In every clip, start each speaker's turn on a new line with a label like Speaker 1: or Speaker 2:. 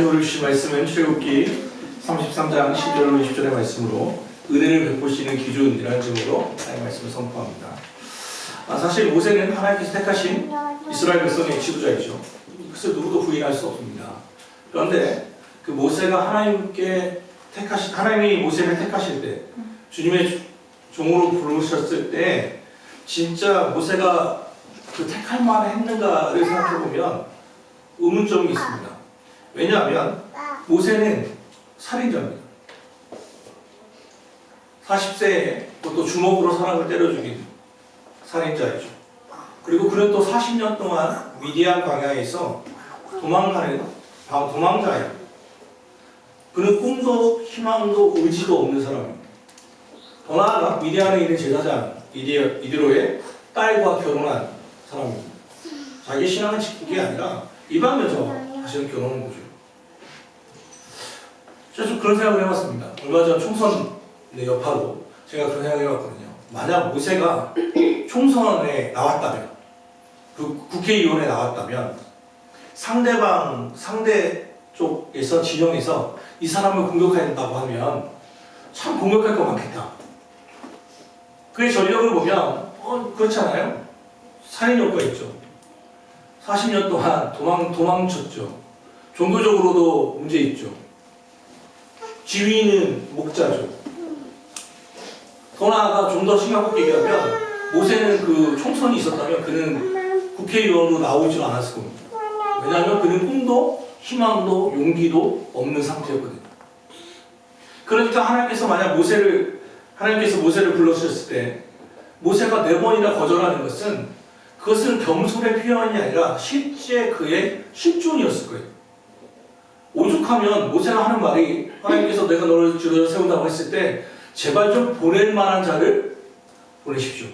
Speaker 1: 하나님 우리 주신 말씀은 출애굽기 33장 10절로 20절의 말씀으로 은혜를 베푸시는 기준이라는 제목으로 하나님의 말씀을 선포합니다. 사실 모세는 하나님께서 택하신 이스라엘 백성의 지도자이죠. 그래서 누구도 부인할 수 없습니다. 그런데 그 모세가 하나님이 모세를 택하실 때, 주님의 종으로 부르셨을 때 진짜 모세가 그 택할 만을 했는가를 생각해 보면 의문점이 있습니다. 왜냐하면 모세는 살인자입니다. 40세에 또 주먹으로 사람을 때려 죽인 살인자이죠. 그리고 그는 또 40년 동안 미디안 광야에서 도망자예요. 그는 꿈도 희망도 의지도 없는 사람입니다. 더 나아가 미디안에 있는 제사장 이디로의 딸과 결혼한 사람입니다. 자기 신앙을 지킨 게 아니라 이방 여자와 다시는 결혼한 거죠. 제가 좀 그런 생각을 해봤습니다. 얼마 전 총선 여파로 제가 그런 생각을 해봤거든요. 만약 모세가 총선에 나왔다면, 그 국회의원에 나왔다면 상대 쪽에서 진영에서 이 사람을 공격해야 된다고 하면 참 공격할 거 많겠다. 그의 전력을 보면 그렇지 않아요? 살인 효과 있죠. 40년 동안 도망쳤죠. 종교적으로도 문제 있죠. 지위는 목자죠. 더 나아가 좀 더 심각하게 얘기하면 모세는 그 총선이 있었다면 그는 국회의원으로 나오지 않았을 겁니다. 왜냐하면 그는 꿈도 희망도 용기도 없는 상태였거든요. 그러니까 하나님께서 모세를 불러주셨을 때 모세가 4번이나 거절하는 그것은 겸손의 표현이 아니라 실제 그의 실존이었을 거예요. 오죽하면 모세가 하는 말이, 하나님께서 내가 너를 주로 세운다고 했을 때 제발 좀 보낼 만한 자를 보내십시오.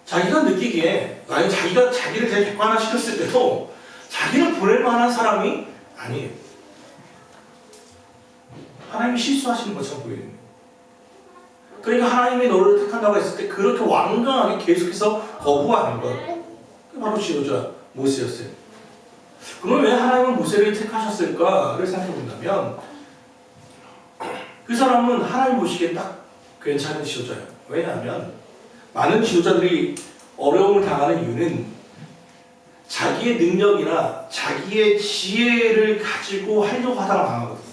Speaker 1: 자기가 느끼기에, 아니 자기가 자기를 되게 객관화시켰을 때도 자기는 보낼 만한 사람이 아니에요. 하나님이 실수하시는 것처럼 보이는. 그러니까 하나님이 너를 택한다고 했을 때 그렇게 완강하게 계속해서 거부하는 것, 그게 바로 지도자 모세였어요. 그럼 왜 하나님은 모세를 택하셨을까를 생각해 본다면, 그 사람은 하나님 보시기에 딱 괜찮은 지도자예요. 왜냐하면 많은 지도자들이 어려움을 당하는 이유는 자기의 능력이나 자기의 지혜를 가지고 하려고 하다가 망하거든요.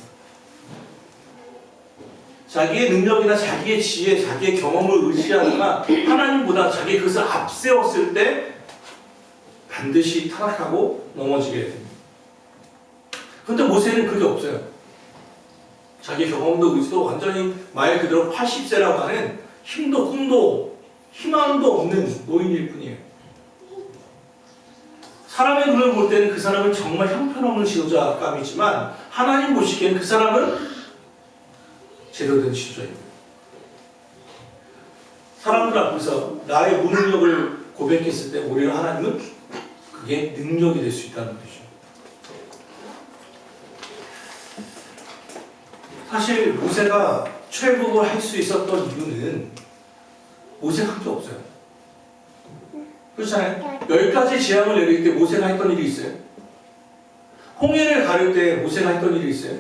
Speaker 1: 자기의 능력이나 자기의 지혜, 자기의 경험을 의지하다가 하나님보다 자기 그것을 앞세웠을 때 반드시 타락하고 넘어지게 됩니다. 그런데 모세는 그게 없어요. 자기 경험도 의지도 완전히 말 그대로 80세라고 하는 힘도 꿈도 희망도 없는 노인일 뿐이에요. 사람의 눈을 볼 때는 그 사람은 정말 형편없는 지도자감이지만 하나님 보시기에는 그 사람은 제대로 된 지도자입니다. 사람들 앞에서 나의 무능력을 고백했을 때 오히려 하나님은 그게 능력이 될 수 있다는 거죠. 사실 모세가 출애굽을 할 수 있었던 이유는 모세가 한 게 없어요. 그렇잖아요. 10가지 재앙을 내릴 때 모세가 했던 일이 있어요. 홍해를 가를 때 모세가 했던 일이 있어요.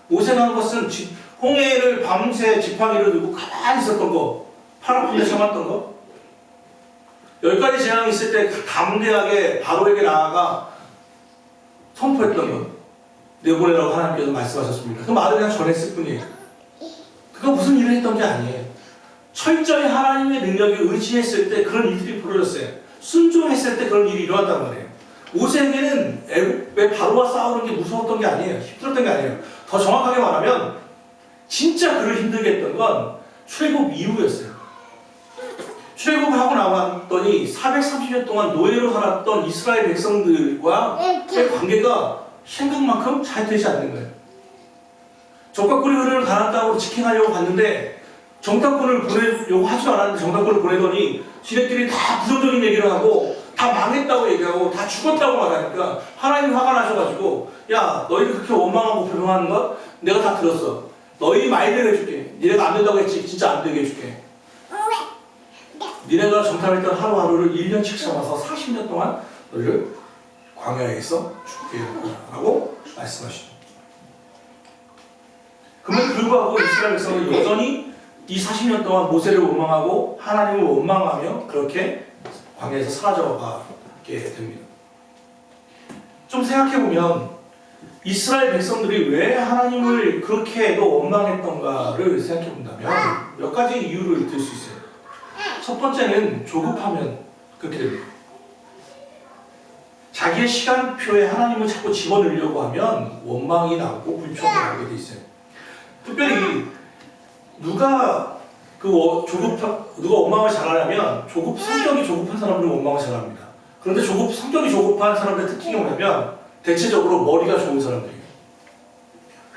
Speaker 1: 모세가 한 것은 홍해를 밤새 지팡이를 들고 가만히 있었던 거, 팔 아픈데 참았던 거, 10가지 재앙이 있을 때 담대하게 바로에게 나아가 선포했던 것, 내보내라고 하나님께서 말씀하셨습니다. 그 말을 그냥 전했을 뿐이에요. 그가 무슨 일을 했던 게 아니에요. 철저히 하나님의 능력에 의지했을 때 그런 일들이 벌어졌어요. 순종했을 때 그런 일이 일어났단 말이에요. 모세에게는 왜 바로와 싸우는 게 무서웠던 게 아니에요. 힘들었던 게 아니에요. 더 정확하게 말하면 진짜 그를 힘들게 했던 건 출애굽 이후였어요. 출애굽을 하고 나왔더니 430년 동안 노예로 살았던 이스라엘 백성들과의 관계가 생각만큼 잘 되지 않는 거예요. 적각군이 흐르는 가나안 땅으로 직행하려고 갔는데 정탐꾼을 보내려고 하지도 않았는데 정탐꾼을 보내더니 지네끼리 다 부정적인 얘기를 하고 다 망했다고 얘기하고 다 죽었다고 말하니까 하나님이 화가 나셔가지고, 야 너희들 그렇게 원망하고 불평하는 거 내가 다 들었어. 너희 말대로 해줄게. 니네가 안 된다고 했지 진짜 안 되게 해줄게. 니네가 정탐했던 하루하루를 1년씩 잡아서 40년 동안 너희를 광야에서 죽게 하라고 말씀하시죠. 그럼에도 불구하고 이스라엘 백성은 여전히 이 40년 동안 모세를 원망하고 하나님을 원망하며 그렇게 광야에서 사라져가게 됩니다. 좀 생각해보면 이스라엘 백성들이 왜 하나님을 그렇게도 원망했던가를 생각해본다면 몇 가지 이유를 들 수 있어요. 첫 번째는 조급하면 그렇게 됩니다. 자기의 시간표에 하나님을 자꾸 집어넣으려고 하면 원망이 나고 불평이 나게 돼 있어요. 특별히 누가 원망을 잘하냐면 성격이 조급한 사람들은 원망을 잘합니다. 그런데 성격이 조급한 사람들의 특징이 뭐냐면 대체적으로 머리가 좋은 사람들이에요.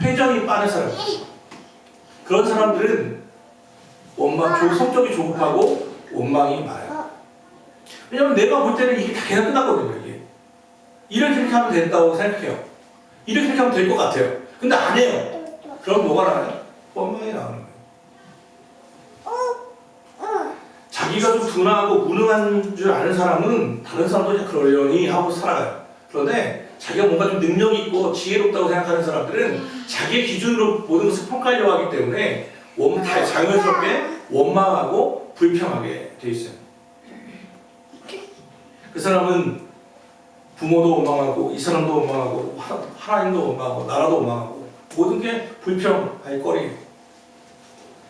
Speaker 1: 회전이 빠른 사람들이에요. 그런 사람들은 성격이 조급하고 원망이 많아요. 왜냐면 내가 볼 때는 이게 다 그냥 끝났거든요. 이렇게 하면 된다고 생각해요. 이렇게 하면 될 것 같아요. 근데 안 해요. 그럼 뭐가 나와요? 원망이 나오는 거예요. 자기가 좀 둔하고 무능한 줄 아는 사람은 다른 사람도 그냥 그러려니 하고 살아가요. 그런데 자기가 뭔가 좀 능력 있고 지혜롭다고 생각하는 사람들은 자기의 기준으로 모든 것을 평가하려고 하기 때문에 자연스럽게 원망하고 불평하게 돼 있어요. 그 사람은 부모도 원망하고 이 사람도 원망하고 하나님도 원망하고 나라도 원망하고 모든 게 불평할 거리예요.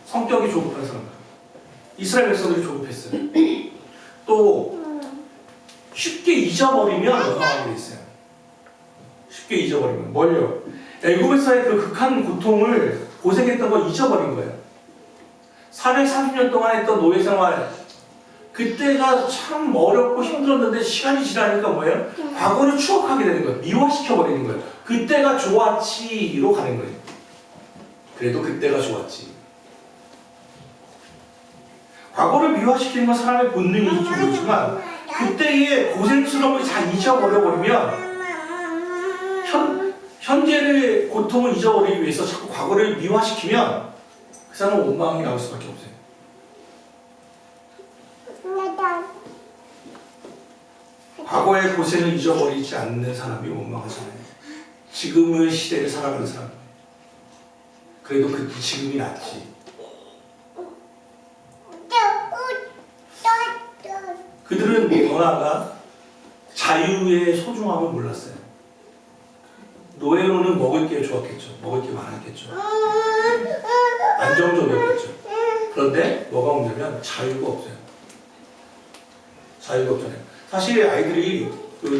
Speaker 1: 성격이 조급한 사람들. 이스라엘 백성들이 조급했어요. 또 쉽게 잊어버리면 원망하게 돼 있어요. 쉽게 잊어버리면 뭘요? 애굽에서의 그 극한 고통을 고생했던 걸 잊어버린 거예요. 430년 동안 했던 노예 생활, 그때가 참 어렵고 힘들었는데 시간이 지나니까 뭐예요? 과거를 추억하게 되는 거예요. 미화시켜버리는 거예요. 그때가 좋았지로 가는 거예요. 그래도 그때가 좋았지. 과거를 미화시키는 건 사람의 본능이지 모르지만 그때의 고생스러움을 다 잊어버려버리면 현재의 고통을 잊어버리기 위해서 자꾸 과거를 미화시키면 그 사람은 원망이 나올 수밖에 없어요. 과거의 고생을 잊어버리지 않는 사람이 원망하잖아요. 지금의 시대를 살아가는 사람. 그래도 지금이 낫지. 그들은 더 나아가 자유의 소중함을 몰랐어요. 노예로는 먹을 게 좋았겠죠. 먹을 게 많았겠죠. 안정적이었겠죠. 그런데 뭐가 문제냐면 자유가 없어요. 자유가 없잖아요. 사실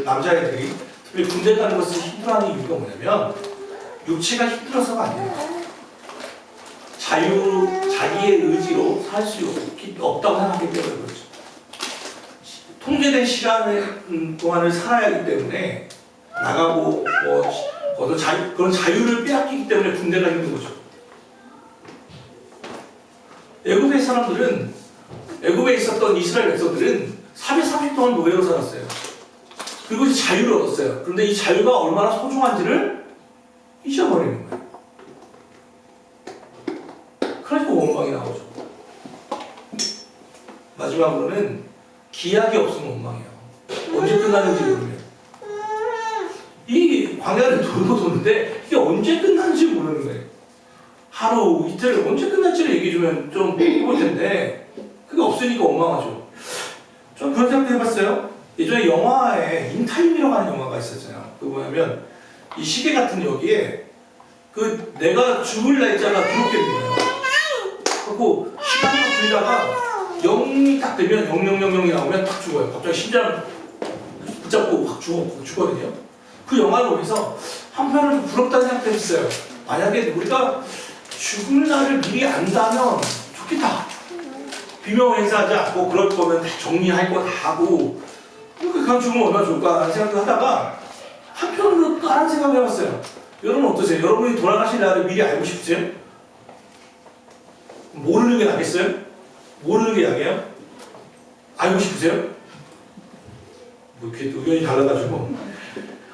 Speaker 1: 남자애들이 특히 군대 가는 것을 힘들어하는 이유가 뭐냐면 육체가 힘들어서가 아니에요. 자기의 의지로 살 수 없다고 생각하기 때문에 그렇죠. 통제된 시간 동안을 살아야 하기 때문에 나가고 그런 자유를 빼앗기기 때문에 군대가 힘든 거죠. 애굽에 있었던 이스라엘 백성들은 430 동안 노예로 살았어요. 그리고 이제 자유를 얻었어요. 그런데 이 자유가 얼마나 소중한지를 잊어버리는 거예요. 그러니까 원망이 나오죠. 마지막으로는 기약이 없으면 원망이에요. 언제 끝나는지 모르면. 이 광야를 도는데 이게 언제 끝나는지 모르는 거예요. 하루, 이틀, 언제 끝날지를 얘기해주면 좀 해볼 텐데 그게 없으니까 원망하죠. 좀 그런 생각도 해봤어요. 예전에 영화에 인타임이라고 하는 영화가 있었잖아요. 그 뭐냐면 이 시계 같은 여기에 내가 죽을 날짜가 기록되는 거예요. 그리고 시간이 딱 들다가 0이 딱 되면 0000이 나오면 딱 죽어요. 갑자기 심장 붙잡고 확 죽거든요. 그 영화를 보면서 한편으로 좀 부럽다는 생각도 했어요. 만약에 우리가 죽을 날을 미리 안다면 좋겠다. 비명 행사하지 않고 그럴 거면 다 정리할 거 다 하고 그냥 죽으면 얼마나 좋을까 하는 생각을 하다가 한편으로 다른 생각을 해봤어요. 여러분 어떠세요? 여러분이 돌아가실 날을 미리 알고 싶으세요? 모르는 게 낫겠어요? 모르는 게 약이에요? 알고 싶으세요? 뭐 이렇게 의견이 달라가지고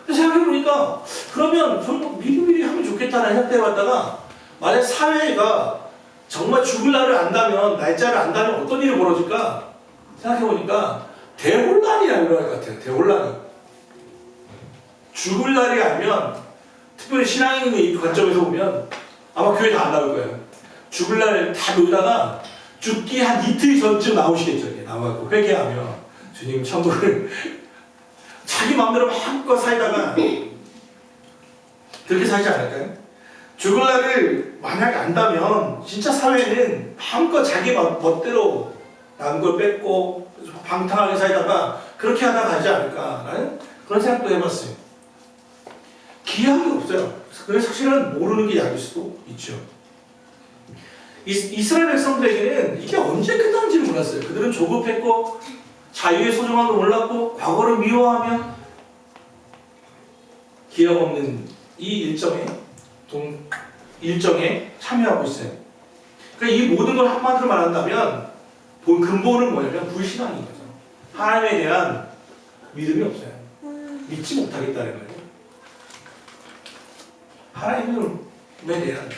Speaker 1: 생각해보니까 그러면 좀 미리미리 하면 좋겠다는 생각을 해봤다가 만약 사회가 정말 죽을 날을 안다면 날짜를 안다면 어떤 일이 벌어질까 생각해보니까 대혼란이 일어날 것 같아요. 대혼란이. 죽을 날이 알면 특별히 신앙의 관점에서 보면 아마 교회 다 안 나올 거예요. 죽을 날 다 놀다가 죽기 한 이틀 전쯤 나오시겠죠. 나와서 회개하며 주님 천국을 자기 마음대로 마음껏 살다가 그렇게 살지 않을까요? 죽을 날을 만약에 안다면 진짜 사회는 마음껏 자기 멋대로 남은 걸 뺏고 방탕하게 살다가 그렇게 하다 가지 않을까라는 그런 생각도 해봤어요. 기약이 없어요. 그래서 사실은 모르는 게 약일 수도 있죠. 이스라엘 백성들에게는 이게 언제 끝나는지를 몰랐어요. 그들은 조급했고 자유의 소중함도 몰랐고 과거를 미워하며 기약 없는 이 일정에 참여하고 있어요. 그러니까 이 모든 걸 한마디로 말한다면 근본은 뭐냐면 불신앙인 거죠. 하나님에 대한 믿음이 없어요. 믿지 못하겠다는 거예요. 하나님에 대한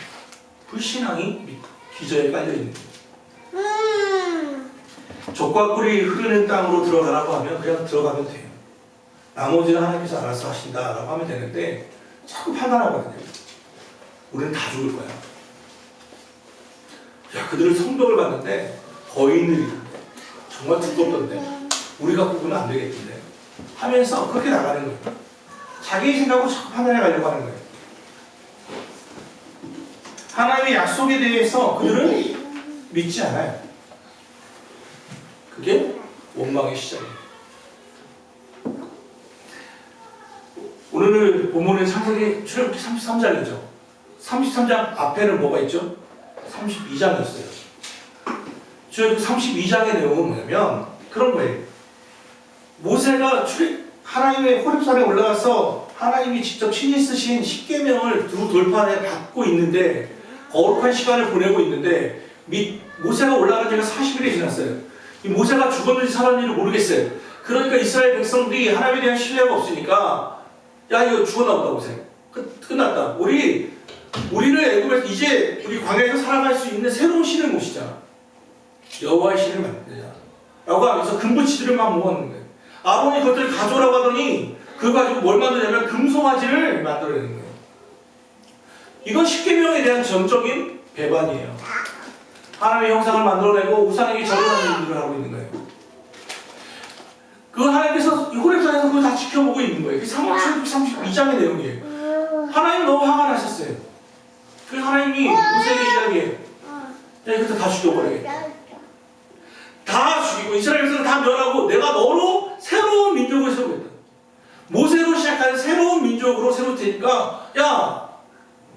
Speaker 1: 불신앙이 기저에 깔려있는 거예요. 젖과 꿀이 흐르는 땅으로 들어가라고 하면 그냥 들어가면 돼요. 나머지는 하나님께서 알아서 하신다라고 하면 되는데 자꾸 판단하거든요. 우리는 다 죽을 거야. 야, 그들은 성벽을 봤는데 거인들이던데 정말 두껍던데 우리 갖고는 안 되겠던데 하면서 그렇게 나가는 거예요. 자기 생각으로 자꾸 판단해 가려고 하는 거예요. 하나님의 약속에 대해서 그들은 믿지 않아요. 그게 원망의 시작이에요. 오늘 본문은 창세기 출애굽기 33장이죠. 33장 앞에는 뭐가 있죠? 32장이 있어요. 출애굽기 32장의 내용은 뭐냐면 그런 거예요. 모세가 하나님의 호렙산에 올라가서 하나님이 직접 친히 쓰신 십계명을 두 돌판에 받고 있는데 거룩한 시간을 보내고 있는데 모세가 올라간 지가 40일이 지났어요. 이 모세가 죽었는지 살았는지를 모르겠어요. 그러니까 이스라엘 백성들이 하나님에 대한 신뢰가 없으니까 야 이거 죽었나 보다 모세. 끝났다. 우리는 애굽에서 이제 우리 광야에서 살아갈 수 있는 새로운 신을 모시자. 여호와의 신을 만들자. 라고 하면서 금붙이들을 막 모았는 거예요. 아론이 그것들을 가져오라고 하더니 그거 가지고 뭘 만드냐면 금송아지를 만들어내는 거예요. 이건 십계명에 대한 전적인 배반이에요. 하나님의 형상을 만들어내고 우상에게 절하는 일들을 하고 있는 거예요. 그 하나님께서 호렙산에서 그걸 다 지켜보고 있는 거예요. 그게 32장의 내용이에요. 하나님 너무 화가 나셨어요. 그래서 하나님이 모세에게 이야기해요. 야 이것도 다 죽여버려야겠다. 다 죽이고 이스라엘 백성을 다 멸하고 내가 너로 새로운 민족을 세우겠다. 모세로 시작하는 새로운 민족으로 세울 테니까 야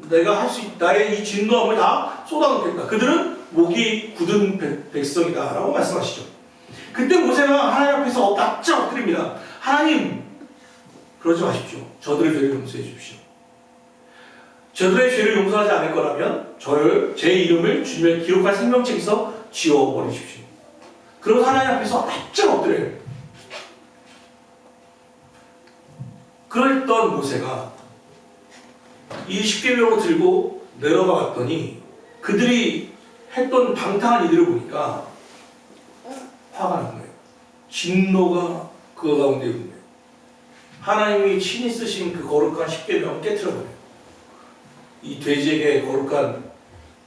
Speaker 1: 내가 할 수 있다. 나의 이 진노함을 다 쏟아놓겠다. 그들은 목이 굳은 백성이다 라고 말씀하시죠. 그때 모세가 하나님 앞에서 납작 엎드립니다. 하나님 그러지 마십시오. 저들의 죄를 용서해 주십시오. 저들의 죄를 용서하지 않을 거라면 제 이름을 주님의 기록한 생명책에서 지워버리십시오. 그러고 하나님 앞에서 납작 엎드려요. 그랬던 모세가 이 십계명을 들고 내려가 봤더니 그들이 했던 방탕한 이들을 보니까 화가 난 거예요. 진노가 그 가운데 있는 거예요. 하나님이 친히 쓰신 그 거룩한 십계명을 깨트려버려요. 이 돼지에게 거룩한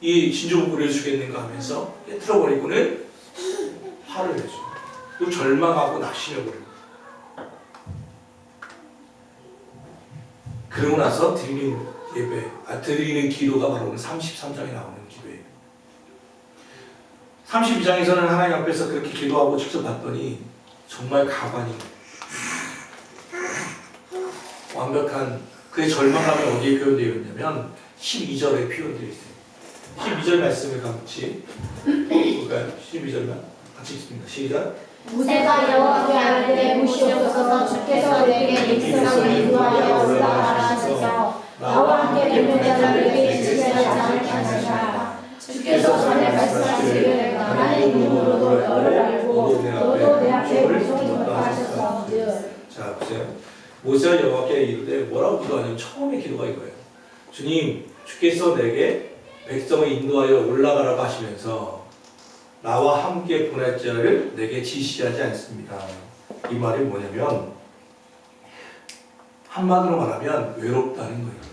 Speaker 1: 이 진주목걸이를 주겠는가 하면서 깨트려버리고는 화를 내죠. 또 절망하고 낙심해버려요. 그러고 나서 드리는 기도가 바로 오늘 33장에 나오는 기도예요. 32장에서는 하나님 앞에서 그렇게 기도하고 직접 봤더니 정말 가관이 완벽한 그의 절망감이 어디에 표현되어 있냐면 12절에 표현되어 있어요. 12절 말씀을 같이 볼까요? 12절만 같이 읽습니다. 시작.
Speaker 2: 모세가 여호와께 아뢰되 보시옵소서 주께서 내게 백성을 인도하여 올라가라 하시며 나와 함께 되는 자들에게 지시하지 않게 하시라. 주께서 전에 말씀하시기를 나의 이름으로도 너를 알고 너도 내 앞에 복종하라 하셨사온즉.
Speaker 1: 자 보세요. 모세가 여호와께 이르되 뭐라고 기도하냐면 처음에 기도가 이거예요. 주님 주께서 내게 백성을 인도하여 올라가라고 하시면서 나와 함께 보낼 자를 내게 지시하지 않습니다. 이 말이 뭐냐면 한마디로 말하면 외롭다는 거예요.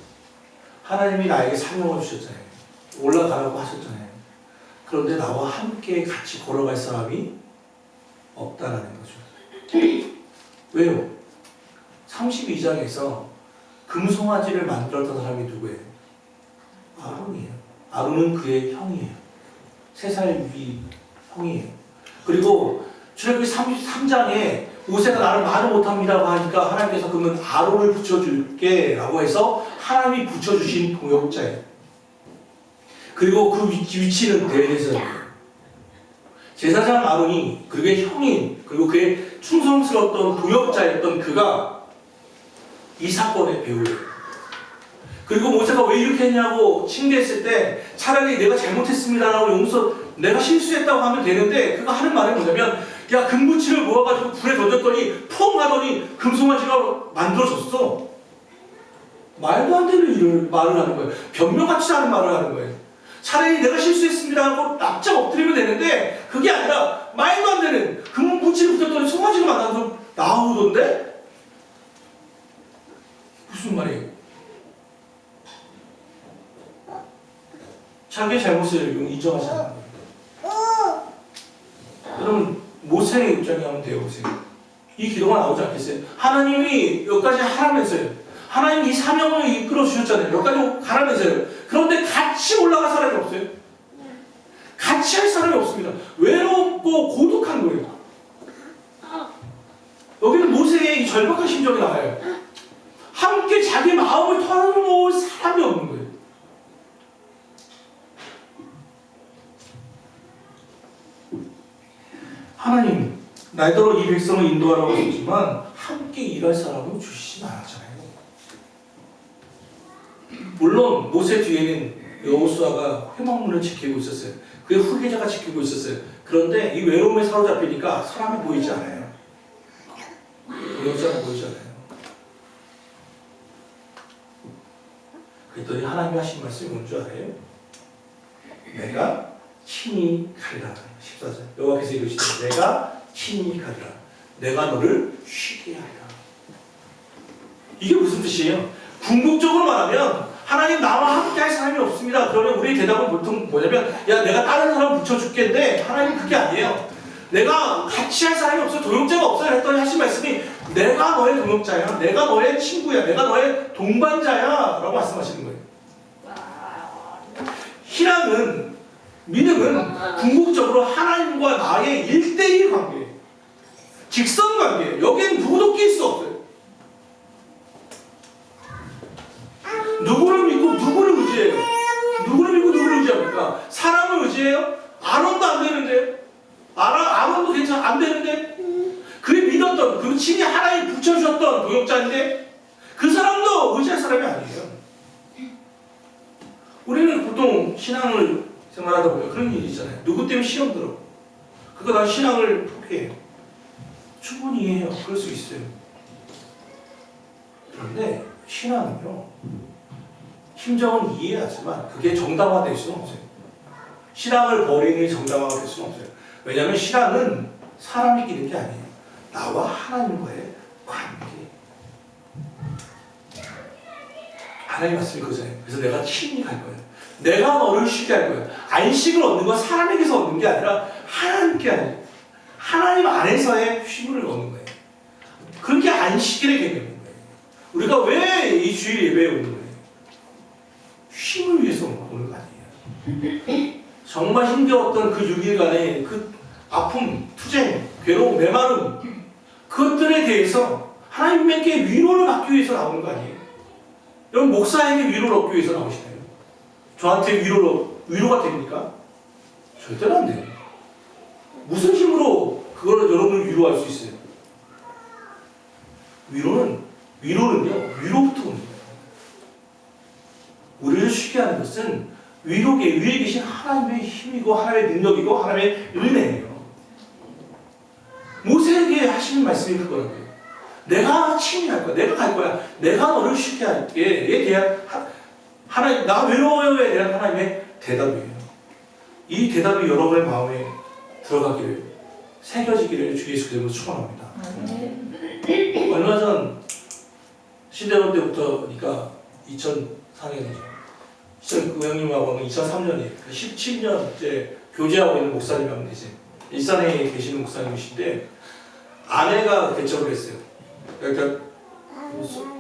Speaker 1: 하나님이 나에게 사명을 주셨잖아요. 올라가라고 하셨잖아요. 그런데 나와 함께 같이 걸어갈 사람이 없다라는 거죠. 왜요? 32장에서 금송아지를 만들었던 사람이 누구예요? 아론이에요. 아론은 그의 형이에요. 3살 위 형이에요. 그리고 출애굽기 33장에 모세가 나를 말을 못합니다고 하니까 하나님께서 그러면 아론을 붙여줄게 라고 해서 하나님이 붙여주신 동역자예요. 그리고 그 위치는 대제사장이에요. 제사장 아론이 그의 형인 그리고 그의 충성스러웠던 동역자였던 그가 이 사건의 배우예요. 그리고 모세가 왜 이렇게 했냐고 칭대했을 때 차라리 내가 잘못했습니다라고 용서 내가 실수했다고 하면 되는데 그가 하는 말이 뭐냐면 야 금붙이를 모아가지고 불에 던졌더니 퐁 하더니 금송아지가 만들어졌어. 말도 안 되는 일을 말을 하는 거예요. 변명같이 하는 말을 하는 거예요. 차라리 내가 실수했습니다 하고 납작 엎드리면 되는데 그게 아니라 말도 안 되는 금붙이를 붙였더니 송아지가 만나서 나오던데? 무슨 말이에요? 자기의 잘못을 인정하지 않는 거예요. 여러분 모세의 입장에 한번 되어보세요. 이 기도가 나오지 않겠어요? 하나님이 여기까지 하라면서요. 하나님이 이 사명을 이끌어 주셨잖아요. 여기까지 가라면서요. 그런데 같이 올라갈 사람이 없어요. 같이 할 사람이 없습니다. 외롭고 고독한 거예요. 여기는 모세의 이 절박한 심정이 나와요. 함께 자기 마음을 털어놓을 사람이 없는 거예요. 하나님, 날더러 이 백성을 인도하라고 하셨지만 함께 일할 사람은 주시진 않았잖아요. 물론 모세 뒤에는 여호수아가 회막문을 지키고 있었어요. 그의 후계자가 지키고 있었어요. 그런데 이 외로움에 사로잡히니까 사람이 보이지 않아요. 동역자가 보이지 않아요. 그랬더니 하나님이 하신 말씀이 뭔지 알아요? 내가 친히 가리라. 14절 여호와께서 이르시되 내가 친히 가리라. 내가 너를 쉬게 하리라. 이게 무슨 뜻이에요? 궁극적으로 말하면 하나님 나와 함께 할 사람이 없습니다. 그러면 우리의 대답은 보통 뭐냐면 야 내가 다른 사람 붙여줄게인데 하나님 그게 아니에요. 내가 같이 할 사람이 없어. 동역자가 없어요. 했더니 하신 말씀이 내가 너의 동역자야. 내가 너의 친구야. 내가 너의 동반자야 라고 말씀하시는 거예요. 신앙은 믿음은 궁극적으로 하나님과 나의 1대1 관계예요. 직선 관계예요. 여기엔 누구도 낄 수 없어요. 누구를 믿고 누구를 의지해요? 누구를 믿고 누구를 의지합니까? 사람을 의지해요? 아론도 안 되는데 아론도 안 되는데 그를 믿었던 그 친히 하나님 붙여주셨던 동역자인데 그 사람도 의지할 사람이 아니에요. 우리는 보통 신앙을 생활하다 보면 그런 일이 있잖아요. 누구 때문에 시험 들어. 그거 난 신앙을 포기해요. 충분히 이해해요. 그럴 수 있어요. 그런데 신앙은요. 심정은 이해하지만 그게 정당화될 수는 없어요. 신앙을 버리는 정당화될 수는 없어요. 왜냐하면 신앙은 사람이 끼는 게 아니에요. 나와 하나님과의 관계. 하나님 말씀이 그거잖아요. 그래서 내가 친히 갈 거예요. 내가 너를 쉬게 할 거예요. 안식을 얻는 건 사람에게서 얻는 게 아니라 하나님께 하는 하나님 안에서의 쉼을 얻는 거예요. 그게 안식일의 개념인 거예요. 우리가 왜 이 주일 예배에 오는 거예요? 쉼을 위해서 오는 거 아니에요. 정말 힘겨웠던 그 6일간의 그 아픔, 투쟁, 괴로움, 메마름 그것들에 대해서 하나님께 위로를 받기 위해서 나오는 거 아니에요? 여러분 목사에게 위로를 얻기 위해서 나오시나요? 저한테 위로가 됩니까? 절대로 안 돼요. 무슨 힘으로 그걸 여러분을 위로할 수 있어요? 위로는요 위로부터 오는 거예요. 우리를 쉬게 하는 것은 위에 계신 하나님의 힘이고 하나님의 능력이고 하나님의 은혜예요. 모세에게 하시는 말씀이 그거예요. 내가 친히 할 거야. 내가 갈 거야. 내가 너를 쉬게 할게에 대한 하나님, 나 외로워요에 대한 하나님의 대답이에요. 이 대답이 여러분의 마음에 들어가기를 새겨지기를 주 예수 그리스도로 축원합니다. 얼마 전 신대원 때부터니까 2004년이죠. 그 형님하고는 2003년이에요. 17년째 교제하고 있는 목사님이 한 분 계세요. 일산에 계시는 목사님이신데 아내가 개척을 했어요. 그러니까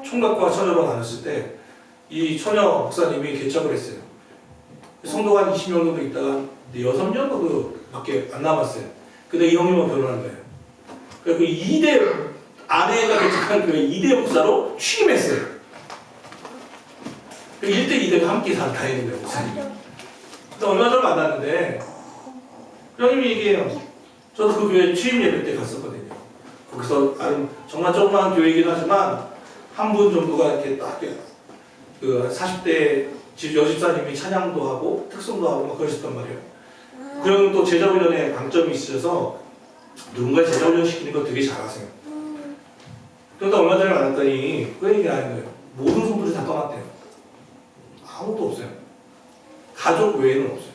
Speaker 1: 총각과 처녀로 나눴을 때 이 처녀 목사님이 개척을 했어요. 성도가 한 20명 정도 있다가 6명 정도밖에 안 남았어요. 근데 이 형님은 결혼한 거예요. 그래서 그 2대 아내가 개척한 그 2대 목사로 취임했어요. 그 1대 2대가 함께 다니는 거예요, 목사님. 근데 얼마 전에 만났는데 그 형님이 얘기해요. 저도 그 교회 취임 예배 때 갔었거든요. 거기서 정말 조그마한 교회이긴 하지만 한 분 정도가 이렇게 딱 그 40대 여집사님이 찬양도 하고 특성도 하고 막 그러셨단 말이에요. 그 형님 또 제자훈련에 강점이 있으셔서 누군가 제자훈련 시키는 거 되게 잘하세요. 그런데 얼마 전에 만났더니 그 얘기를 하는 거예요. 모든 성도들이 다 떠났대요. 아무도 없어요. 가족 외에는 없어요.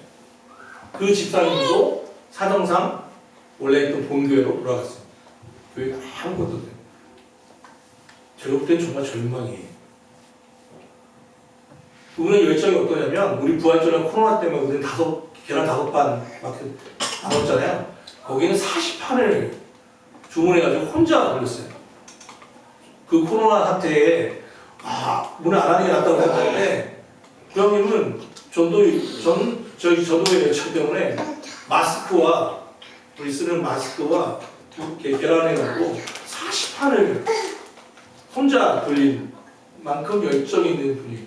Speaker 1: 그 집사님도 사정상 원래 있던 본교회로 돌아갔어요. 교회가 아무것도 없어요. 제가 볼 땐 정말 절망이에요. 그분의 열정이 어떠냐면 우리 부활절에 코로나 때문에 우리는 계란 5반 막 나눴잖아요. 거기는 40판을 주문해가지고 혼자 돌렸어요. 그 코로나 사태에 문을 안 하는 게 낫다고 생각하는데 그 형님은 저희 저도의 열정 때문에 마스크와 우리 쓰는 마스크와 이렇게 계란해가지고 40판을 혼자 돌린 만큼 열정이 있는 분이.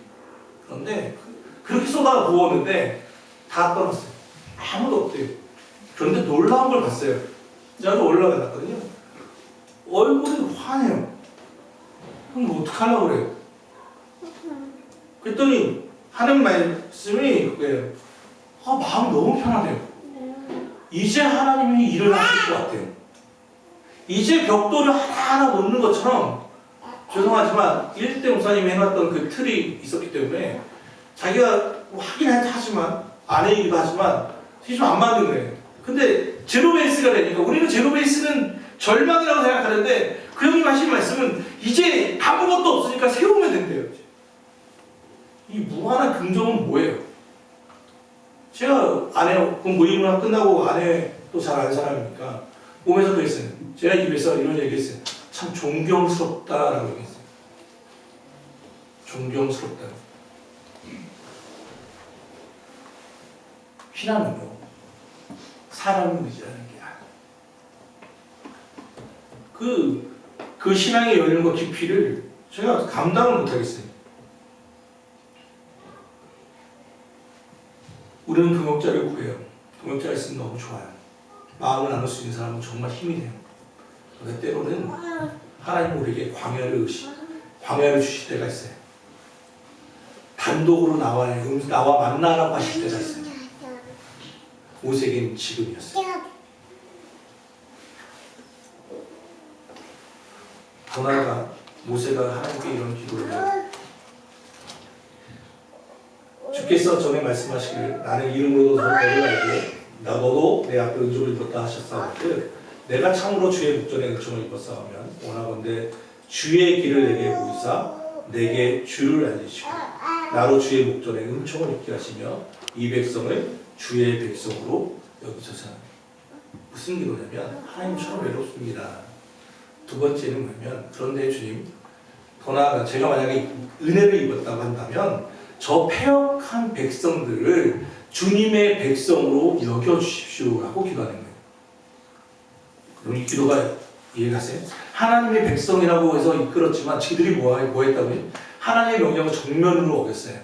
Speaker 1: 그런데 그렇게 쏟아 부었는데 다 떠났어요. 아무도 없대요. 그런데 놀라운 걸 봤어요. 제가 올라가 놨거든요. 얼굴이 환해요. 그럼 뭐 어떡하려고 그래요? 그랬더니 하는 말씀이 그거예요. 마음 너무 편하네요. 이제 하나님이 일을 하실 것 같아요. 이제 벽돌을 하나하나 놓는 것처럼 죄송하지만 1대 목사님이 해놨던 그 틀이 있었기 때문에 자기가 뭐 하긴 하지만 아내이기도 하지만 좀 안 맞는 거예요. 근데 제로 베이스가 되니까 우리는 제로 베이스는 절망이라고 생각하는데 그 형님 하신 말씀은 이제 아무것도 없으니까 세우면 된대요. 이 무한한 긍정은 뭐예요? 제가 아내 모임을 끝나고 아내 또 잘 아는 사람이니까 몸에서 그랬어요. 제가 입에서 이런 얘기했어요. 참 존경스럽다라고 얘기했어요. 존경스럽다. 신앙은요, 사람을 의지하는 게 아니에요. 그 신앙의 열림과 깊이를 제가 감당을 못하겠어요. 우리는 동역자를 구해요. 동역자가 있으면 너무 좋아요. 마음을 나눌 수 있는 사람은 정말 힘이 돼요. 그런데 때로는 하나님 우리에게 광야를 주실 때가 있어요. 단독으로 나와 만나라고 하실 때가 있어요. 모세에게는 지금이었어요. 더 나아가 모세가 하나님께 이런 기도를 해요. 주께서 전에 말씀하시기를 나는 이름으로도 너를 알고 너도 내 앞에 은총을 입었다 하셨사오되 내가 참으로 주의 목전에 은총을 입었사오면 원하건대 주의 길을 내게 보이사 내게 주를 알리시고 나로 주의 목전에 은총을 입게 하시며 이 백성을 주의 백성으로 여기소서. 무슨 기도냐면 하나님처럼 외롭습니다. 두 번째는 뭐냐면 그런데 주님 더 나아가 제가 만약에 은혜를 입었다고 한다면 저 패역한 백성들을 주님의 백성으로 여겨주십시오라고 기도하는 거예요. 그럼 이 기도가 이해가세요? 하나님의 백성이라고 해서 이끌었지만 지들이 뭐 했다고요? 하나님의 명령을 정면으로 어겼어요.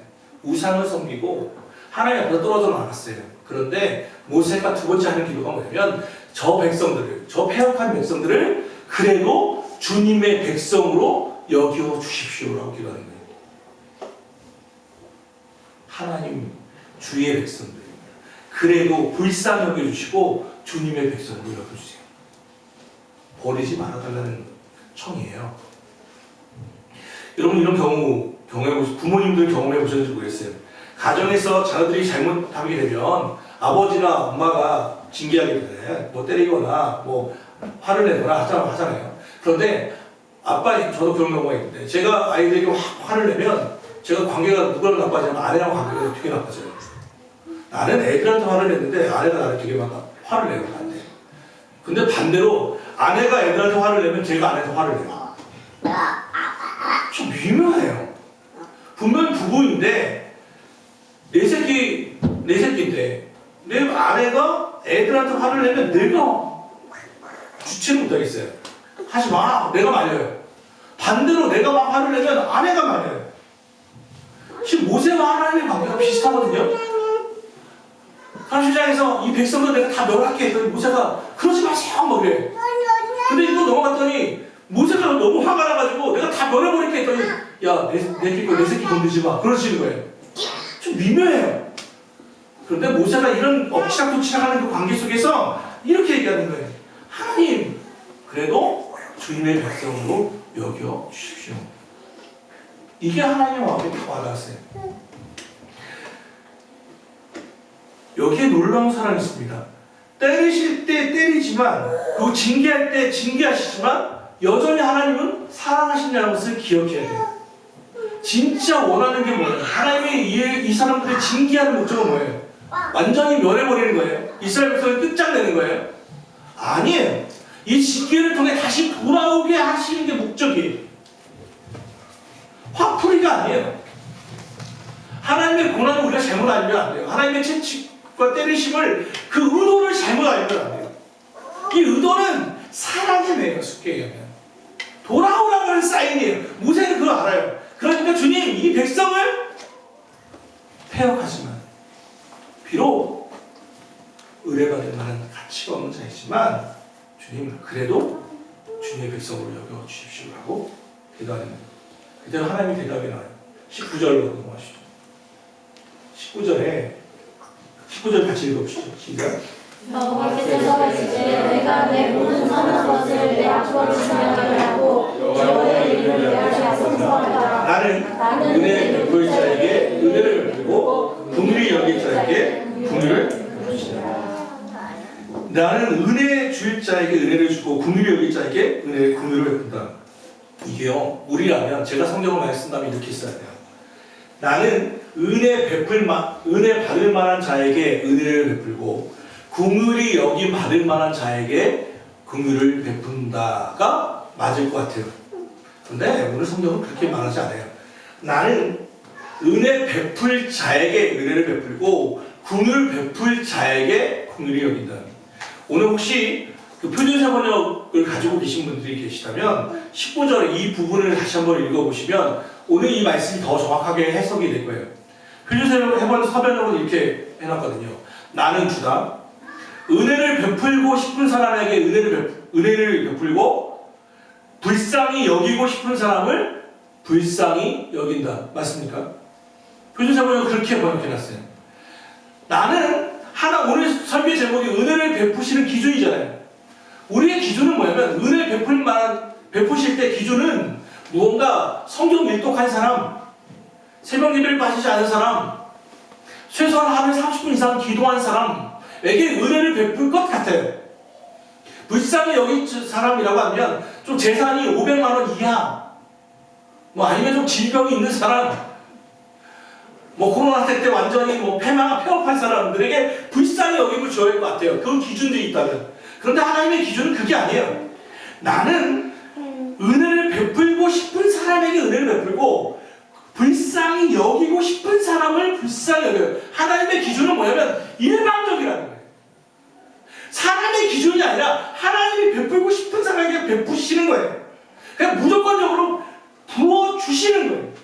Speaker 1: 우상을 섬기고 하나님 앞에서 떨어져 나갔어요. 그런데 모세가 두 번째 하는 기도가 뭐냐면 저 패역한 백성들을 그래도 주님의 백성으로 여겨주십시오라고 기도하는 거예요. 하나님 주의 백성들 그래도 불쌍히 여겨주시고 주님의 백성으로 여겨주세요. 버리지 말아달라는 청이에요. 여러분 이런 부모님들 경험해 보셨는지 모르겠어요. 가정에서 자녀들이 잘못하게 되면 아버지나 엄마가 징계하게 되잖아요. 뭐 때리거나 뭐 화를 내거나 하잖아요. 그런데 저도 그런 경우가 있는데 제가 아이들에게 화를 내면 제가 관계가 누구랑 나빠지냐면 아내랑 관계가 되게 나빠져요. 나는 애들한테 화를 냈는데 아내가 나를 되게 막 화를 내요. 나한테. 근데 반대로 아내가 애들한테 화를 내면 제가 아내한테 화를 내요. 좀 미묘해요. 분명 부부인데 내 새끼인데 내 아내가 애들한테 화를 내면 내가 주체를 못하겠어요. 하지 마. 내가 말려요. 반대로 내가 막 화를 내면 아내가 말려요. 지금 모세와 하나님의 관계가 비슷하거든요. 사실상에서 이 백성들 내가 다 멸할게 했더니 모세가 그러지 마세요 뭐 그래. 근데 이거 넘어갔더니 모세가 너무 화가 나가지고 내가 다 멸해버릴게 했더니 야 내 새끼 건드지 마 그러시는 거예요. 좀 미묘해요. 그런데 모세가 이런 엎치락도치락하는 그 관계 속에서 이렇게 얘기하는 거예요. 하나님 그래도 주님의 백성으로 여겨 주십시오. 이게 하나님의 마음에 다 와닿았어요. 여기에 놀라운 사랑이 있습니다. 때리실 때 때리지만 그리고 징계할 때 징계하시지만 여전히 하나님은 사랑하신다는 것을 기억해야 돼요. 진짜 원하는 게 뭐예요? 하나님이 이 사람들을 징계하는 목적은 뭐예요? 완전히 멸해버리는 거예요? 이스라엘 백성을 끝장내는 거예요? 아니에요. 이 징계를 통해 다시 돌아오게 하시는 게 목적이에요. 화풀이가 아니에요. 하나님의 고난을 우리가 잘못 알면 안 돼요. 하나님의 채찍과 때리심을 그 의도를 잘못 알면 안 돼요. 이 의도는 사랑의 매예요. 쉽게 얘기하면 돌아오라고 하는 사인이에요. 모세는 그걸 알아요. 그러니까 주님 이 백성을 폐역하지만 비록 의뢰받을 만한 가치가 없는 자이지만 주님 그래도 주님의 백성으로 여겨 주십시오라고 기도하는 거예요. 그대로 하나님의 대답이 나와요. 19절로 넘어가시죠. 19절 같이 읽어보시죠. 시작.
Speaker 2: 여호와께서 이제 내가 내 모든 선한 것을 내 앞으로 준비하게 하고 여호와의 이름을 위하여 성성하라.
Speaker 1: 나는 은혜 베풀 자에게 은혜를 베풀고 긍휼히 여길 자에게 긍휼을 베푸시라. 나는 은혜 줄 자에게 은혜를 주고 긍휼히 여길 자에게 긍휼을 베푼다. 이게요, 우리라면 제가 성경을 많이 쓴다면 이렇게 써야 돼요. 나는 은혜 받을 만한 자에게 은혜를 베풀고 긍휼히 여김 받을 만한 자에게 긍휼을 베푼다가 맞을 것 같아요. 근데 오늘 성경은 그렇게 말하지 않아요. 나는 은혜 베풀 자에게 은혜를 베풀고 긍휼 베풀 자에게 긍휼히 여긴다. 오늘 혹시 그 표준세 번역을 가지고 계신 분들이 계시다면 19절 이 부분을 다시 한번 읽어보시면 오늘 이 말씀이 더 정확하게 해석이 될 거예요. 표준세 서변으로는 이렇게 해놨거든요. 나는 주다. 은혜를 베풀고 싶은 사람에게 은혜를 베풀고 불쌍히 여기고 싶은 사람을 불쌍히 여긴다. 맞습니까? 표준세 번역은 그렇게 번역해놨어요. 나는 오늘 설교 제목이 은혜를 베푸시는 기준이잖아요. 우리의 기준은 뭐냐면 은혜를 베푸실 때 기준은 무언가 성경 밀독한 사람, 새벽 예배를 빠지지 않은 사람, 최소한 하루에 30분 이상 기도한 사람에게 은혜를 베풀 것 같아요. 불쌍히 여긴 사람이라고 하면 좀 재산이 500만 원 이하, 뭐 아니면 좀 질병이 있는 사람, 뭐 코로나 때 완전히 폐업한 사람들에게 불쌍히 여김을 줘야 할 것 같아요. 그런 기준들이 있다면. 그런데 하나님의 기준은 그게 아니에요. 나는 은혜를 베풀고 싶은 사람에게 은혜를 베풀고 불쌍히 여기고 싶은 사람을 불쌍히 여겨요. 하나님의 기준은 뭐냐면 일방적이라는 거예요. 사람의 기준이 아니라 하나님이 베풀고 싶은 사람에게 베푸시는 거예요. 그냥 무조건적으로 부어주시는 거예요.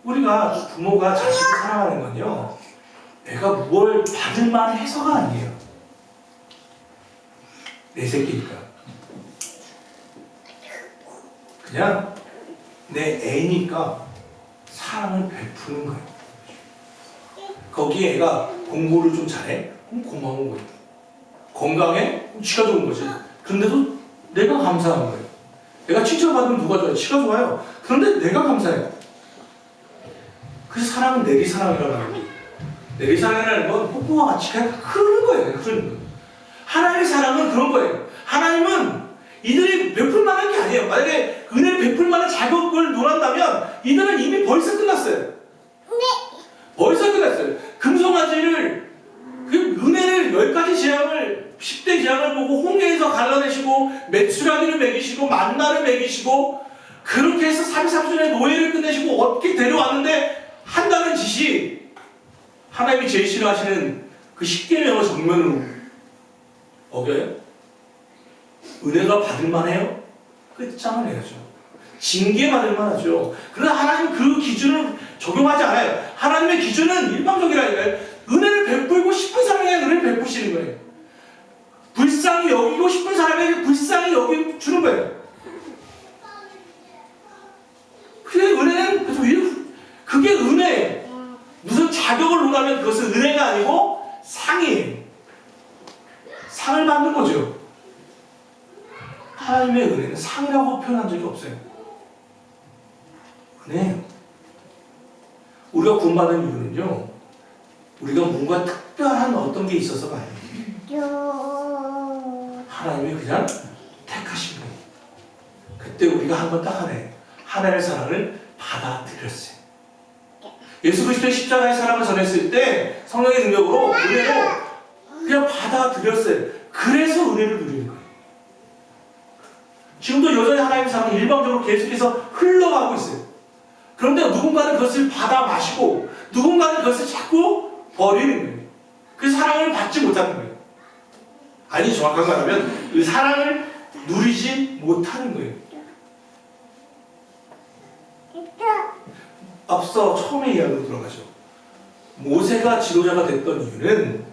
Speaker 1: 우리가 부모가 자식을 사랑하는 건요, 내가 뭘 받을 만해서가 아니에요. 내 새끼니까. 그냥 내 애니까 사랑을 베푸는 거예요. 거기에 애가 공부를 좀 잘해? 그럼 고마운 거예요. 건강해? 그럼 지가 좋은 거지. 그런데도 내가 감사한 거예요. 내가 칭찬받으면 누가 좋아요? 지가 좋아요. 그런데 내가 감사해요. 그래서 사랑은 내리사랑이라고 하는 내리사랑이라는 건 뽀뽀와 같이 그냥 흐르는 거예요. 흐르는 거. 하나님의 사랑은 그런 거예요. 하나님은 이들이 베풀 만한 게 아니에요. 만약에 은혜를 베풀 만한 자격을 논한다면 이들은 이미 벌써 끝났어요. 벌써 끝났어요. 금송아지를 그 은혜를 10가지 재앙을 10대 재앙을 보고 홍해에서 갈라내시고 메추라기를 먹이시고 만나를 먹이시고 그렇게 해서 33년의 노예를 끝내시고 어떻게 데려왔는데 한다는 짓이 하나님이 제일 싫어하시는 그 10계명을 정면으로 어겨요? 은혜가 받을 만해요? 끝장을 내야죠. 징계받을 만하죠. 그러나 하나님은 그 기준을 적용하지 않아요. 하나님의 기준은 일방적이라니까요. 은혜를 베풀고 싶은 사람에게 은혜를 베푸시는 거예요. 불쌍히 여기고 싶은 사람에게 불쌍히 여기 주는 거예요. 그게 은혜는 그게 은혜예요. 무슨 자격을 논하면 그것은 은혜가 아니고 상이에요. 상을 받는 거죠. 하나님의 은혜는 상이라고 표현한 적이 없어요. 은혜예요. 우리가 구원받은 이유는요, 우리가 뭔가 특별한 어떤 게 있어서가 아니에요. 하나님이 그냥 택하신 거예요. 그때 우리가 한 번 딱 하나님의 사랑을 받아들였어요. 예수 그리스도의 십자가의 사랑을 전했을 때 성령의 능력으로 은혜로 그냥 받아들였어요. 그래서 은혜를 누리는 거예요. 지금도 여전히 하나님의 사랑은 일방적으로 계속해서 흘러가고 있어요. 그런데 누군가는 그것을 받아 마시고 누군가는 그것을 자꾸 버리는 거예요. 그 사랑을 받지 못하는 거예요. 아니 정확한 말하면 그 사랑을 누리지 못하는 거예요. 앞서 처음에 이야기로 들어가죠. 모세가 지도자가 됐던 이유는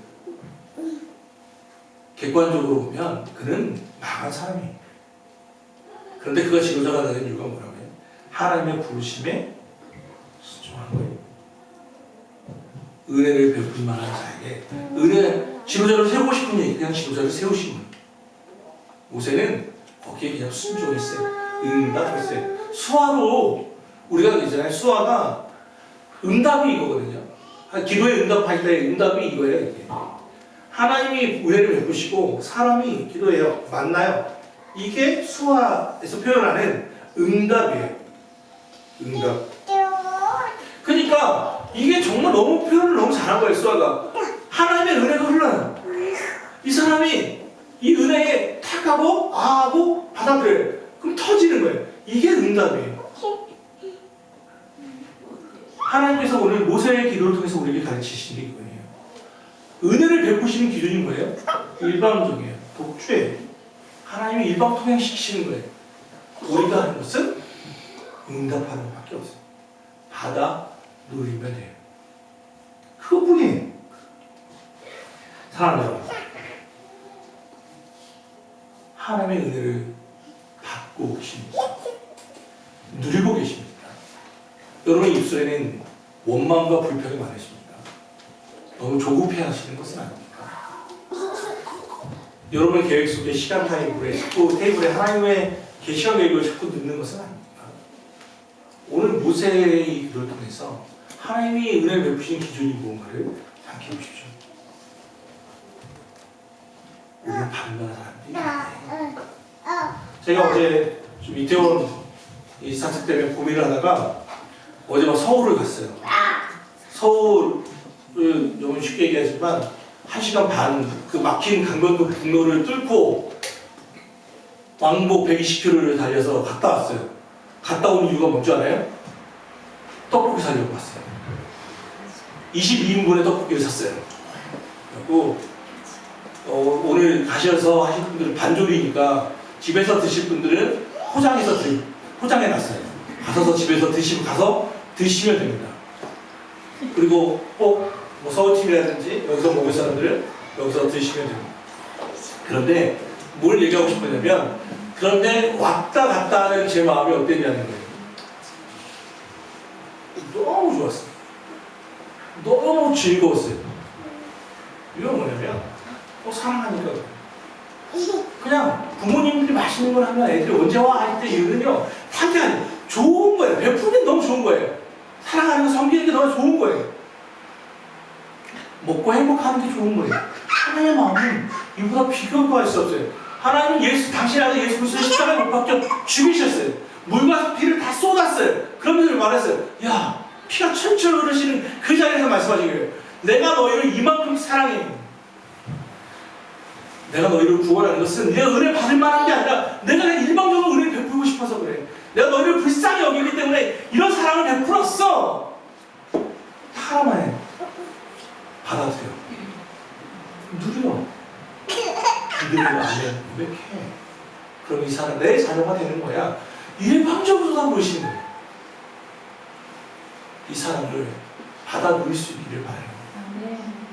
Speaker 1: 객관적으로 보면 그는 망한 사람이에요. 그런데 그가 지도자가 되는 이유가 뭐라고요? 하나님의 부르심에 순종한 거예요. 은혜를 베풀 만한 자에게 지도자를 세우고 싶은 얘기, 그냥 지도자를 세우신 거예요. 모세는 거기에 그냥 순종했어요. 응답했어요. 수화로 우리가 있잖아요. 수화가 응답이 이거거든요. 기도에 응답할 때 응답이 이거예요. 이게. 하나님이 은혜를 베푸시고 사람이 기도해요. 만나요. 이게 수화에서 표현하는 응답이에요. 응답. 그러니까 이게 정말 너무 표현을 너무 잘한 거예요. 수화가. 하나님의 은혜가 흘러요. 이 사람이 이 은혜에 탁하고 아하고 받아들여요. 그럼 터지는 거예요. 이게 응답이에요. 하나님께서 오늘 모세의 기도를 통해서 우리에게 가르치신 게 이거예요. 은혜를 베푸시는 기준이 뭐예요? 일방적이에요. 독주예요. 하나님이 일방 통행시키시는 거예요. 우리가 하는 것은 응답하는 것밖에 없어요. 받아 누리면 돼요. 그것뿐이에요. 사랑하는 여러분, 하나님의 은혜를 받고 계십니다. 누리고 계십니다. 여러분의 입술에는 원망과 불평이 많으십니다. 너무 조급해 하시는 것은 아닙니까? 여러분의 계획 속에 시간 테이블에 하나님의 계시와 계획을 자꾸 넣는 것은 아닙니까? 오늘 모세의 기도를 통해서 하나님이 은혜를 베푸시는 기준이 무언가를 생각해 보십시오. 우리는 받을 만한 사람들이 제가 어제 좀 이태원 이 사태 때문에 고민을 하다가 어제 막 서울을 갔어요. 서울을 너무 쉽게 얘기하지만 1시간 반 그 막힌 강변북 북로를 뚫고 왕복 120km를 달려서 갔다 왔어요. 갔다 온 이유가 뭔지 알아요? 떡볶이 사려고 갔어요. 22인분의 떡볶이를 샀어요. 그리고 오늘 가셔서 하실 분들은 반조리니까 집에서 드실 분들은 포장해놨어요. 가셔서 집에서 가서 드시면 됩니다. 그리고 꼭 뭐 서울팀이라든지 여기서 먹을 사람들은 여기서 드시면 됩니다. 그런데 뭘 얘기하고 싶었냐면 그런데 왔다 갔다 하는 제 마음이 어땠냐는 거예요. 너무 좋았어요. 너무 즐거웠어요. 이건 뭐냐면 사랑하니까 그냥 부모님들이 맛있는 걸 하면 애들이 언제 와? 할 때 이유는요 탓이 아니에요. 좋은 거예요. 베푸는 게 너무 좋은 거예요. 사랑하는 거 섬기는 게 너무 좋은 거예요. 먹고 행복하는 게 좋은 거예요. 하나님의 마음은 이보다 비교할 수 없어요. 하나님은 당신의 아들 예수 그리스도를 십자가에 못 박혀 죽이셨어요. 물과 피를 다 쏟았어요. 그러면서 말했어요. 야, 피가 철철 흐르시는 그 자리에서 말씀하신 거예요. 내가 너희를 이만큼 사랑해. 내가 너희를 구원하는 것은 내가 은혜 받을 만한 게 아니라 내가 일방적으로 은혜를 베풀고 싶어서 그래. 내가 너희를 불쌍히 여기기 때문에 이런 사랑을 베풀었어. 하나만 해. 받아들여. 누려. 기도를 안 해. 고백해. 그럼 이 사람 내 자녀가 되는 거야. 일방적으로 다 보시는 거예요. 이 사람을 받아 누릴 수 있기를 바라요.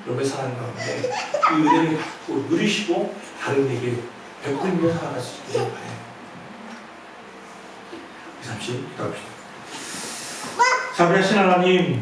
Speaker 1: 여러분의 사랑 가운데 이 은혜를 받고 누리시고 다른 에게 베풀며 살아갈 수 있기를 바라요. 잠시 기도합시다. 자비하신 하나님,